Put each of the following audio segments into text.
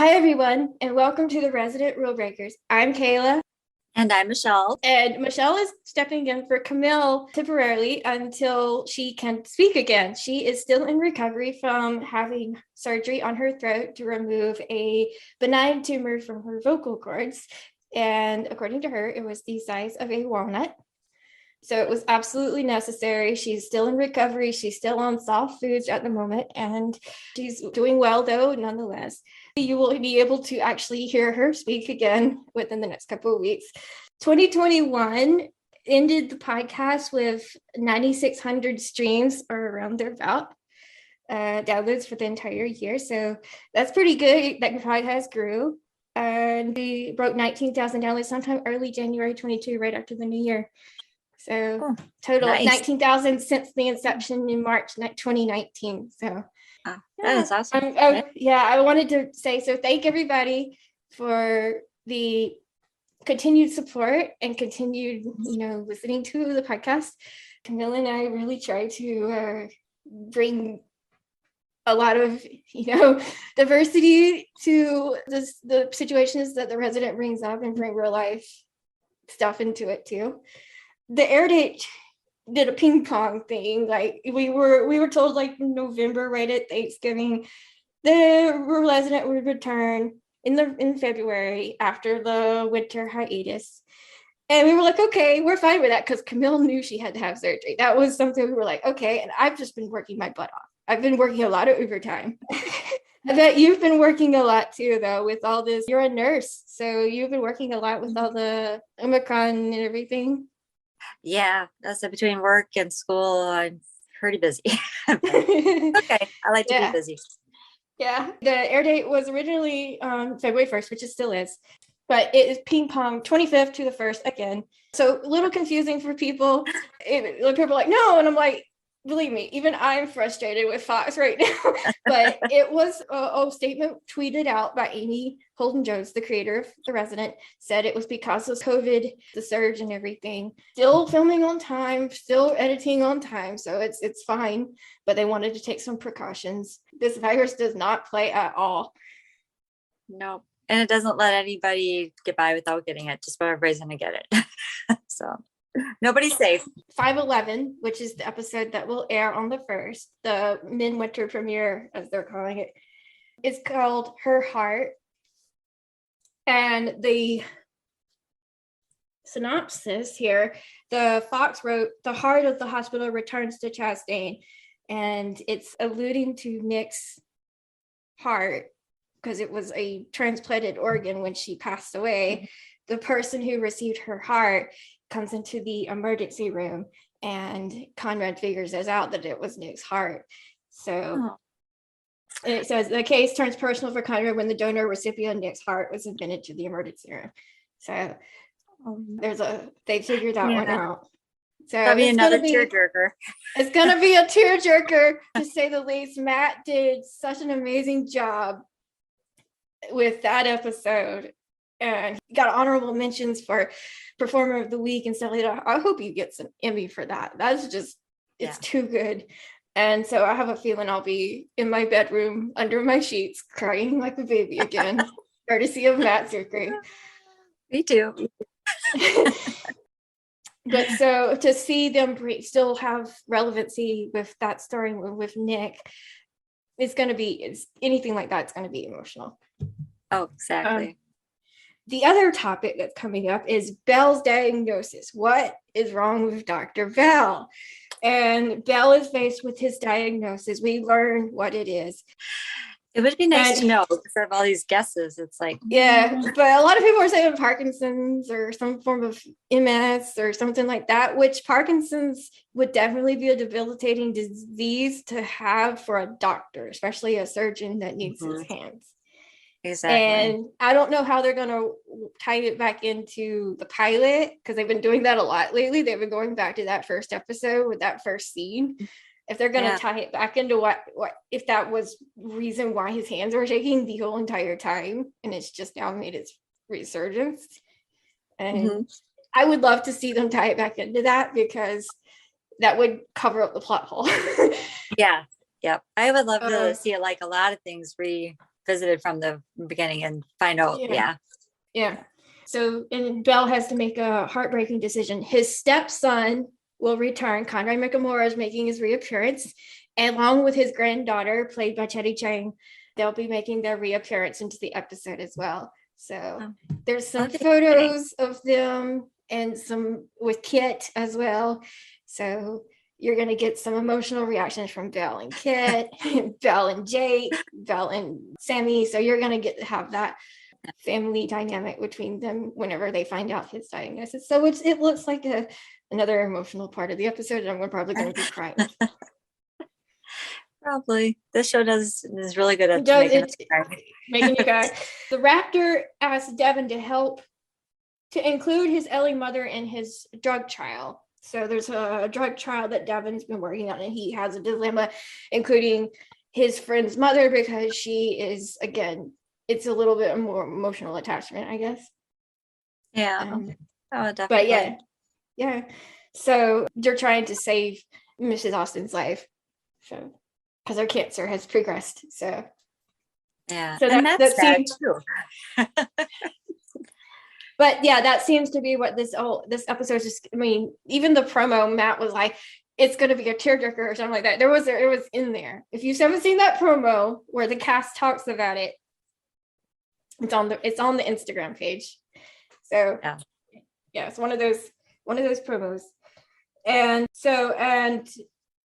Hi, everyone, and welcome to the Resident Rulebreakers. I'm Kayla. And I'm Michelle. And Michelle is stepping in for Camille temporarily until she can speak again. She is still in recovery from having surgery on her throat to remove a benign tumor from her vocal cords. And according to her, it was the size of a walnut. So it was absolutely necessary. She's still in recovery. She's still on soft foods at the moment, and she's doing well, though, nonetheless. You will be able to actually hear her speak again within the next couple of weeks. 2021 ended the podcast with 9,600 streams or around thereabout, downloads for the entire year. So that's pretty good. That podcast grew. And we broke 19,000 downloads sometime early January 22, right after the new year. So total nice. 19,000 since the inception in March 2019. So that is awesome. I wanted to say, so thank everybody for the continued support and continued, listening to the podcast. Camille and I really try to bring a lot of, diversity to the situations that the resident brings up and bring real life stuff into it too. The airdate did a ping pong thing. Like we were told like November, right at Thanksgiving, the resident would return in February after the winter hiatus. And we were like, okay, we're fine with that because Camille knew she had to have surgery. That was something we were like, okay. And I've just been working my butt off. I've been working a lot of overtime. I bet you've been working a lot too, though, with all this. You're a nurse, so you've been working a lot with all the Omicron and everything. Yeah, that's between work and school. I'm pretty busy. Okay, I like to be busy. Yeah, the air date was originally February 1st, which it still is, but it is ping pong 25th to the 1st again. So a little confusing for people. People are like, no, and I'm like, believe me, even I'm frustrated with Fox right now. But it was a statement tweeted out by Amy Holden-Jones, the creator of The Resident, said it was because of COVID, the surge and everything. Still filming on time, still editing on time, so it's fine. But they wanted to take some precautions. This virus does not play at all. No, and it doesn't let anybody get by without getting it. Just about everybody's gonna get it. So nobody's safe. 511, which is the episode that will air on the 1st, the midwinter premiere, as they're calling it, is called Her Heart. And the synopsis here, the Fox wrote, the heart of the hospital returns to Chastain. And it's alluding to Nick's heart because it was a transplanted organ when she passed away. The person who received her heart comes into the emergency room and Conrad figures out that it was Nick's heart. So it says the case turns personal for Conrad when the donor recipient Nick's heart was admitted to the emergency room. So they figured that one out. So that'll be another tearjerker. It's gonna be a tearjerker to say the least. Matt did such an amazing job with that episode. And he got honorable mentions for Performer of the Week and stuff like that. I hope he gets an Emmy for that. That's just, it's too good. And so I have a feeling I'll be in my bedroom under my sheets crying like a baby again, courtesy of Matt Zuckery. Me too. But so to see them still have relevancy with that story with Nick, it's anything like that, it's going to be emotional. Oh, exactly. The other topic that's coming up is Belle's diagnosis. What is wrong with Dr. Belle? And Belle is faced with his diagnosis. We learn what it is. It would be nice to know instead of all these guesses. It's like, but a lot of people are saying Parkinson's or some form of MS or something like that, which Parkinson's would definitely be a debilitating disease to have for a doctor, especially a surgeon that needs his hands. Exactly. And I don't know how they're going to tie it back into the pilot because they've been doing that a lot lately. They've been going back to that first episode with that first scene. If they're going to tie it back into what if that was reason why his hands were shaking the whole entire time and it's just now made its resurgence. And I would love to see them tie it back into that because that would cover up the plot hole. Yeah. I would love to see it like a lot of things visited from the beginning and find out. Yeah. So, and Belle has to make a heartbreaking decision. His stepson will return. Conrad McAmora is making his reappearance, along with his granddaughter, played by Teddy Chang. They'll be making their reappearance into the episode as well. So there's some photos of them and some with Kit as well. So you're going to get some emotional reactions from Belle and Kit, Belle and Jake, Belle and Sammy. So you're going to get to have that family dynamic between them whenever they find out his diagnosis. So it looks like another emotional part of the episode, and I'm probably going to be crying. Probably. This show is really good at making you cry. The Raptor asked Devin to help to include his Ellie mother in his drug trial. So there's a drug trial that Devin's been working on, and he has a dilemma, including his friend's mother, because she is, again, it's a little bit more emotional attachment, I guess. Yeah. Definitely. But yeah. So they're trying to save Mrs. Austin's life. So because her cancer has progressed. So yeah. So that's sad too. But yeah, that seems to be what this episode is just, I mean, even the promo, Matt was like, it's going to be a tearjerker or something like that. It was in there. If you haven't seen that promo where the cast talks about it, it's on the Instagram page. So yeah, it's one of those promos. And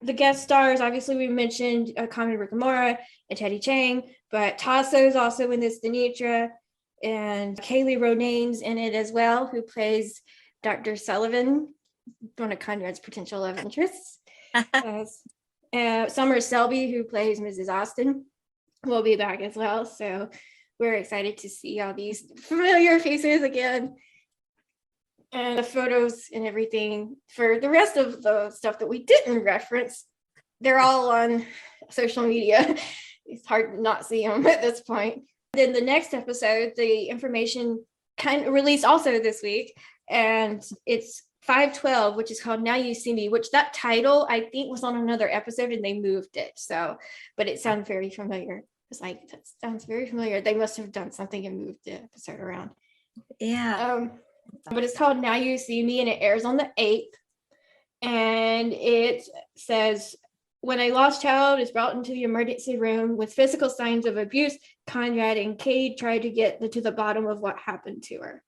the guest stars, obviously we mentioned Conrad McAmora and Teddy Chang, but Tasso's also in this, Denitra, and Kaylee Ronane's in it as well, who plays Dr. Sullivan, one of Conrad's potential love interests. Summer Selby, who plays Mrs. Austin, will be back as well. So we're excited to see all these familiar faces again. And the photos and everything for the rest of the stuff that we didn't reference, they're all on social media. It's hard to not see them at this point. Then the next episode, the information kind of released also this week, and it's 512, which is called Now You See Me, which that title I think was on another episode and they moved it. So, but it sounded very familiar. It's like, that sounds very familiar. They must have done something and moved the episode around. Yeah. But it's called Now You See Me, and it airs on the 8th. And it says, when a lost child is brought into the emergency room with physical signs of abuse, Conrad and Cade try to get to the bottom of what happened to her.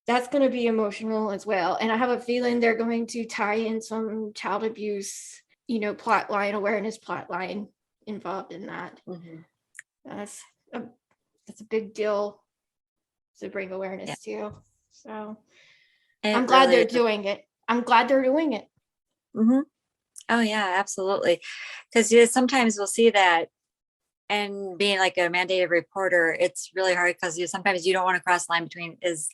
That's going to be emotional as well. And I have a feeling they're going to tie in some child abuse, awareness plot line involved in that. Mm-hmm. That's a big deal to bring awareness to. So I'm glad they're doing it. Mm-hmm. Oh yeah, absolutely. Because sometimes we'll see that, and being like a mandated reporter, it's really hard because sometimes you don't want to cross the line between is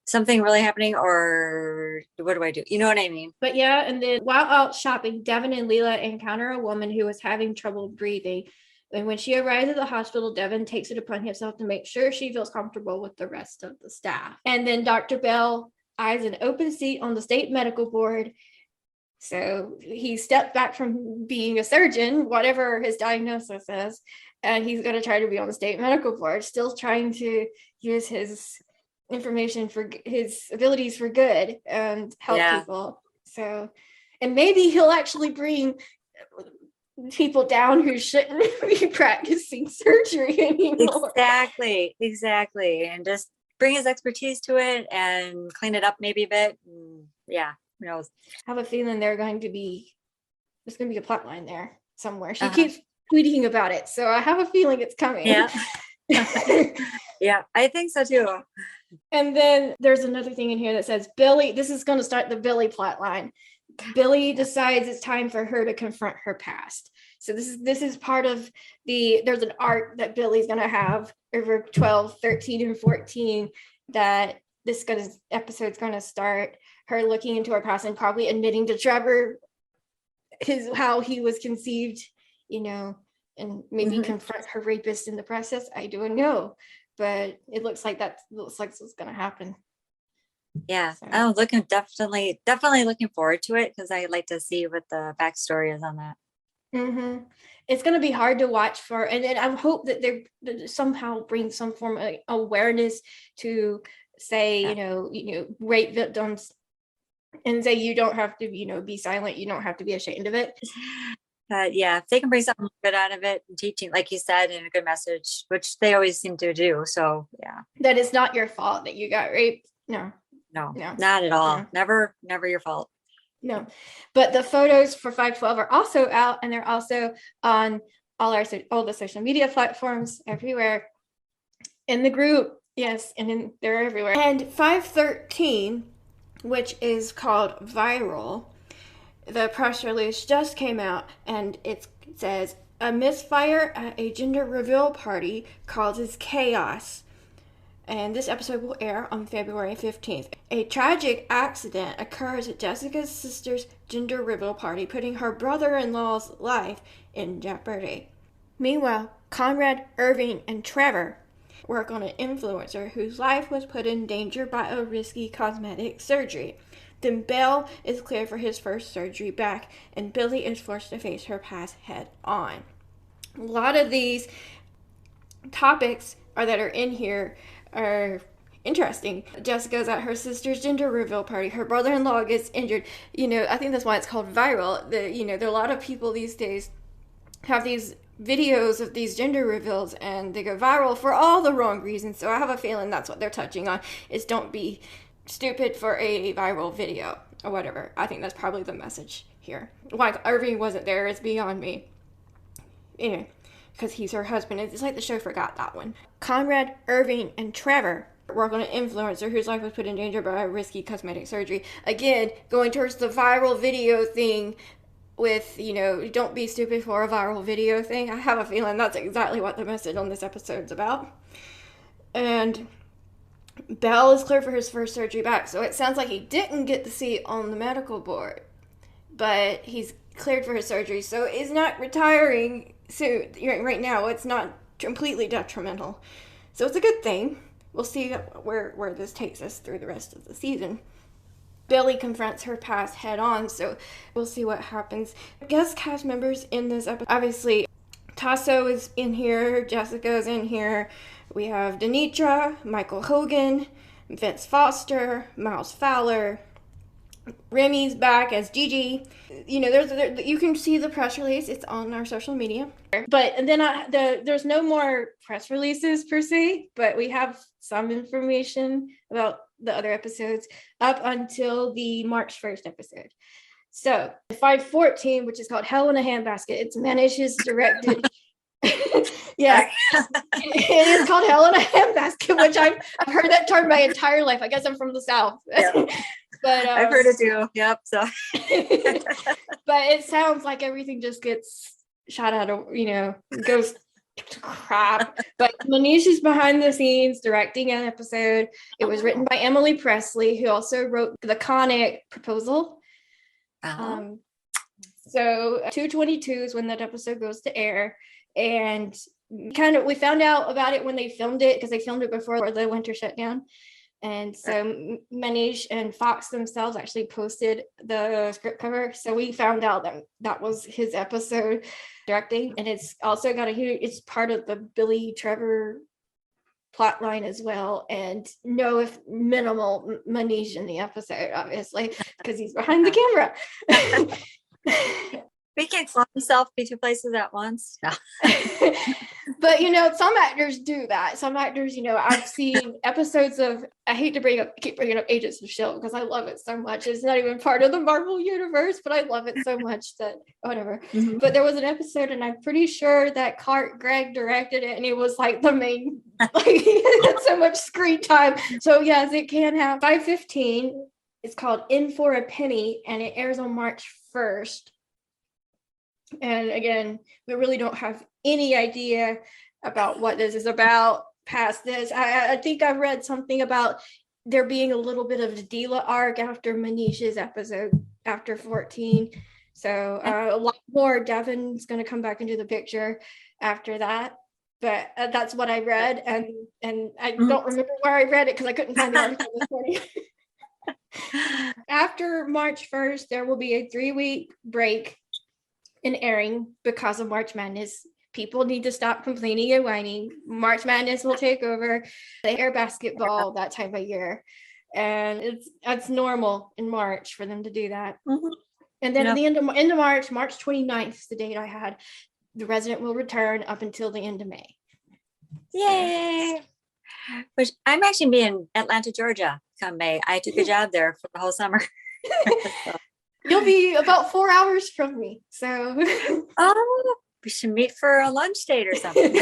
something really happening or what do I do? You know what I mean? But yeah, and then while out shopping, Devin and Leela encounter a woman who is having trouble breathing. And when she arrives at the hospital, Devin takes it upon himself to make sure she feels comfortable with the rest of the staff. And then Dr. Bell eyes an open seat on the state medical board. So he stepped back from being a surgeon, whatever his diagnosis is, and he's going to try to be on the state medical board, still trying to use his information for his abilities for good and help people. So, and maybe he'll actually bring people down who shouldn't be practicing surgery anymore. Exactly. And just bring his expertise to it and clean it up maybe a bit. Yeah. Who knows? I have a feeling there's going to be a plot line there somewhere. She keeps tweeting about it, so I have a feeling it's coming. Yeah. Yeah, I think so too. And then there's another thing in here that says Billy. This is going to start the Billy plot line. Billy decides it's time for her to confront her past. So this is part of there's an arc that Billy's going to have over 12, 13, and 14 that episode's going to start her looking into her past and probably admitting to Trevor how he was conceived, and maybe confront her rapist in the process. I don't know, but it looks like what's going to happen. Yeah, so. Definitely looking forward to it because I like to see what the backstory is on that. Mm-hmm. it's going to be hard to watch for, and I hope that they somehow bring some form of awareness to say, rape victims, and say you don't have to, be silent. You don't have to be ashamed of it. But yeah, if they can bring something good out of it and teaching, like you said, and a good message, which they always seem to do. So yeah. That it's not your fault that you got raped. No, not at all. No. Never your fault. No, but the photos for 512 are also out, and they're also on all the social media platforms everywhere, in the group. Yes, and they're everywhere. And 513, which is called Viral, the press release just came out, and it says, a misfire at a gender reveal party causes chaos. And this episode will air on February 15th. A tragic accident occurs at Jessica's sister's gender reveal party, putting her brother-in-law's life in jeopardy. Meanwhile, Conrad, Irving, and Trevor work on an influencer whose life was put in danger by a risky cosmetic surgery. Then Belle is cleared for his first surgery back, and Billy is forced to face her past head on. A lot of these topics that are in here are interesting. Jessica's at her sister's gender reveal party. Her brother-in-law gets injured. I think that's why it's called viral. There are a lot of people these days have these videos of these gender reveals, and they go viral for all the wrong reasons. So I have a feeling that's what they're touching on, is don't be stupid for a viral video or whatever. I think that's probably the message here. Why Irving wasn't there is beyond me. Anyway, because he's her husband. It's like the show forgot that one. Conrad, Irving, and Trevor work on an influencer whose life was put in danger by a risky cosmetic surgery. Again, going towards the viral video thing with, don't be stupid for a viral video thing. I have a feeling that's exactly what the message on this episode's about. And Belle is cleared for his first surgery back, so it sounds like he didn't get the seat on the medical board, but he's cleared for his surgery, so he's not retiring soon. Right now, it's not completely detrimental, so it's a good thing. We'll see where this takes us through the rest of the season. Billy confronts her past head on, so we'll see what happens. Guest cast members in this episode, obviously, Tasso is in here, Jessica's in here. We have Denitra, Michael Hogan, Vince Foster, Miles Fowler. Remy's back as Gigi. You can see the press release. It's on our social media. But and then there's no more press releases per se, but we have some information about the other episodes up until the March 1st episode. So 514, which is called Hell in a Handbasket, it's Manish's directed. Yeah, it is called Hell in a Handbasket, which I've heard that term my entire life. I guess I'm from the South. Yeah. But I've heard it too. Yep. So, but it sounds like everything just gets shot out of, goes to crap. But Manish is behind the scenes directing an episode. It was written by Emily Presley, who also wrote the Conic Proposal. So 2/22 is when that episode goes to air, and we found out about it when they filmed it, because they filmed it before the winter shutdown. And so Manish and Fox themselves actually posted the script cover. So we found out that was his episode directing. And it's also it's part of the Billy Trevor plot line as well. And minimal Manish in the episode, obviously, because he's behind the camera. We can't clone himself be two places at once. No. But some actors do that. Some actors, I've seen episodes of, I hate to keep bringing up Agents of S.H.I.E.L.D. because I love it so much. It's not even part of the Marvel universe, but I love it so much that whatever. Mm-hmm. But there was an episode, and I'm pretty sure that Greg directed it, and it was like the main, he had so much screen time. So yes, it can have. 515 is called In for a Penny, and it airs on March 1st. And again, we really don't have any idea about what this is about past this. I think I read something about there being a little bit of a Dila arc after Manish's episode, after 14. So a lot more. Devin's going to come back into the picture after that. But that's what I read. And I don't remember where I read it because I couldn't find the article this morning. After March 1st, there will be a 3-week break and airing because of March Madness. People need to stop complaining and whining. March Madness will take over. They air basketball that time of year. And it's normal in March for them to do that. Mm-hmm. And then at the end of March, March 29th is the date I had. The Resident will return up until the end of May. Yay! Which I'm actually be in Atlanta, Georgia come May. I took a job there for the whole summer. So. You'll be about 4 hours from me. So we should meet for a lunch date or something.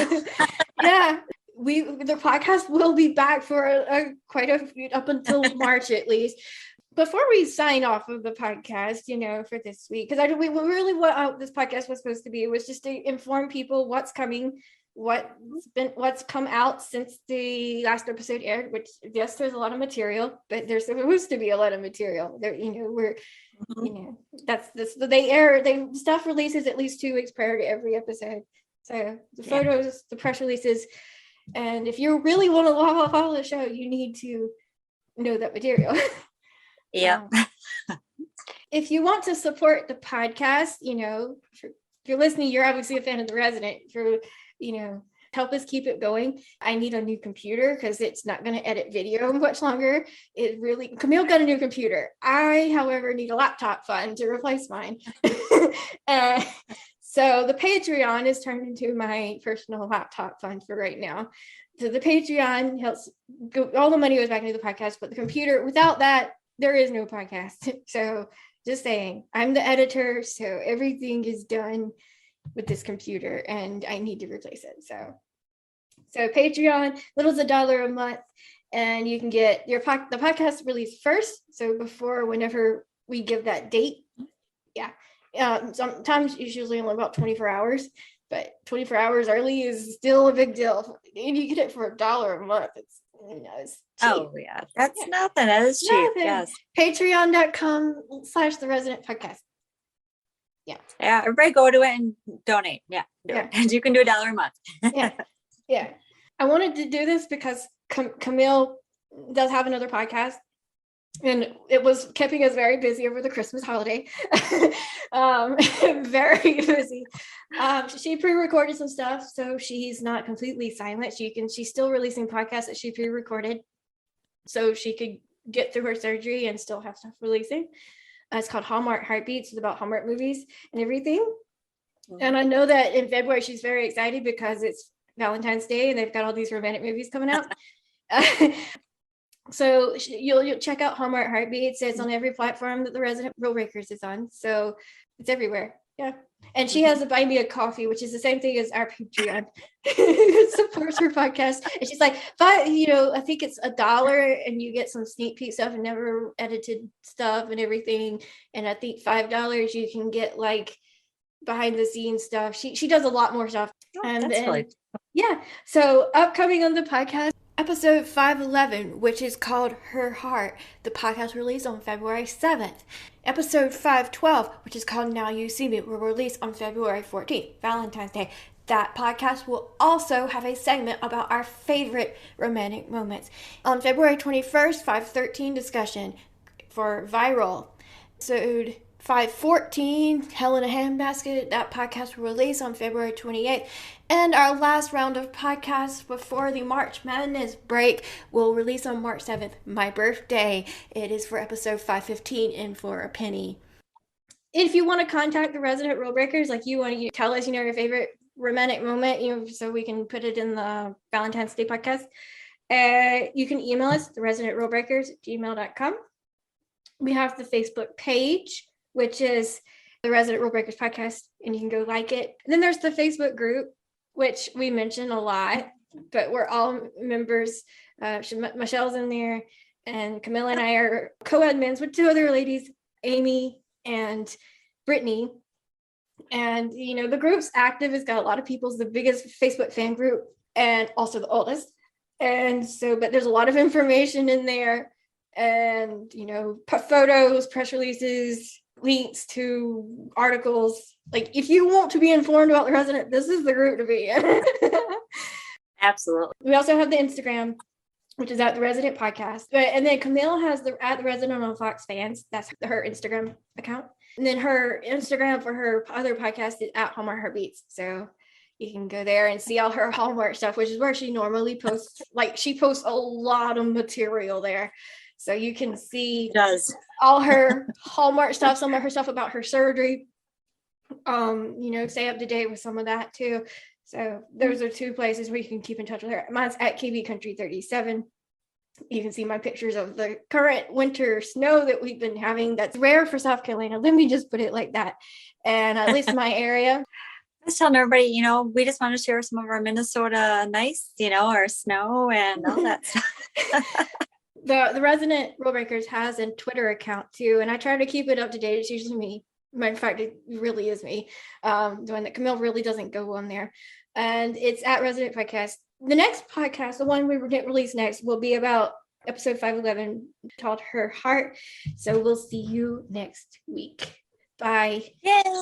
Yeah. The podcast will be back for quite a few, up until March at least. Before we sign off of the podcast, for this week, because we really what this podcast was supposed to be was just to inform people what's coming, what's come out since the last episode aired. Which yes, there's a lot of material, but there's supposed to be a lot of material. There, that's this. Stuff releases at least 2 weeks prior to every episode. So the photos, the press releases. And if you really want to follow the show, you need to know that material. Yeah. If you want to support the podcast, if you're listening, you're obviously a fan of The Resident. Help us keep it going. I need a new computer because it's not going to edit video much longer. Camille got a new computer. I, however, need a laptop fund to replace mine. So the Patreon is turned into my personal laptop fund for right now. So the Patreon helps all the money goes back into the podcast, but the computer, without that, there is no podcast. So just saying, I'm the editor, so everything is done with this computer and I need to replace it. So Patreon, little as $1 a month, and you can get the podcast released first. So whenever we give that date. Yeah. Sometimes it's usually only about 24 hours, but 24 hours early is still a big deal. And you get it for $1 a month. It's cheap. Oh yeah, that's nothing. That is cheap. Nothing. Yes. Patreon.com/The Resident Podcast. Yeah. Everybody go to it and donate. Yeah. And you can do $1 a month. Yeah. I wanted to do this because Camille does have another podcast. And it was keeping us very busy over the Christmas holiday. Very busy. She pre-recorded some stuff, so she's not completely silent. She's still releasing podcasts that she pre-recorded, so she could get through her surgery and still have stuff releasing. It's called Hallmark Heartbeats. It's about Hallmark movies and everything. Mm-hmm. And I know that in February she's very excited because it's Valentine's Day and they've got all these romantic movies coming out. So you'll check out Hallmark Heartbeats. It's on every platform that the Resident Rulebreakers is on. So it's everywhere. Yeah. And she has a Buy Me a Coffee, which is the same thing as our Patreon. It supports her podcast. And she's like, I think it's $1 and you get some sneak peek stuff and never edited stuff and everything. And I think $5 you can get like behind the scenes stuff. She does a lot more stuff. So upcoming on the podcast, episode 511, which is called Her Heart. The podcast released on February 7th. Episode 512, which is called Now You See Me, will release on February 14th, Valentine's Day. That podcast will also have a segment about our favorite romantic moments. On February 21st, 513 discussion for Viral. Episode 514, Hell in a Handbasket. That podcast will release on February 28th. And our last round of podcasts before the March Madness break will release on March 7th, my birthday. It is for episode 515 and for a penny. If you want to contact the Resident Rulebreakers, like you want to tell us, your favorite romantic moment, so we can put it in the Valentine's Day podcast, you can email us, theresidentRulebreakers@gmail.com. We have the Facebook page, which is the Resident Rulebreakers podcast, and you can go like it. And then there's the Facebook group, which we mention a lot, but we're all members. Michelle's in there, and Camille and I are co-admins with 2 other ladies, Amy and Brittany. And, the group's active. It's got a lot of people. It's the biggest Facebook fan group and also the oldest. And so, but there's a lot of information in there and, photos, press releases, links to articles. Like, if you want to be informed about the Resident, this is the group to be in. Absolutely. We also have the Instagram, which is at the Resident Podcast. And then Camille has at the Resident on Fox Fans. That's her Instagram account. And then her Instagram for her other podcast is at Hallmark Heartbeats. So you can go there and see all her Hallmark stuff, which is where she normally posts. Like she posts a lot of material there. So you can see all her Hallmark stuff, some of her stuff about her surgery. Stay up to date with some of that too. So those are two places where you can keep in touch with her. Mine's at KB Country 37. You can see my pictures of the current winter snow that we've been having. That's rare for South Carolina. Let me just put it like that. And at least in my area. Just telling everybody, we just want to share some of our Minnesota nice, our snow and all that stuff. The Resident Rulebreakers has a Twitter account too, and I try to keep it up to date. It's usually me. In fact, it really is me. Doing that. Camille really doesn't go on there. And it's at Resident Podcast. The next podcast, the one we didn't release next, will be about episode 511 called Her Heart. So we'll see you next week. Bye. Yeah.